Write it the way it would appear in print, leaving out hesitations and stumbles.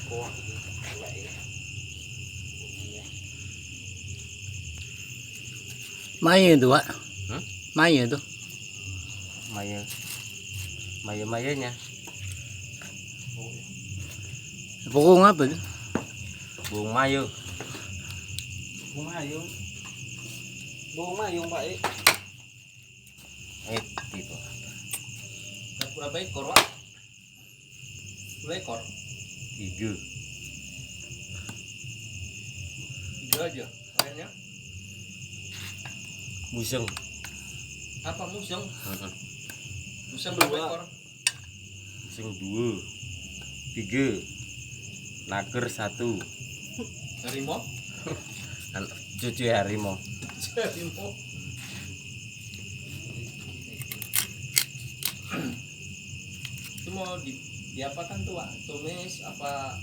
kuah ini. Maya itu, Pak. Maya itu. Mayanya. Pokoknya apa itu? Buung mayo. Buung mayung. Buung mayung, Pak. Gitu. Berapa ekor, Pak? 2 ekor. 3 aja kayaknya. Museng. Apa museng? Museng berapa ekor? Museng 2, 3, nager 1. Harimau? Cucu harimau. Harimau. Itu mau diapakan tuh, Pak? Tumis apa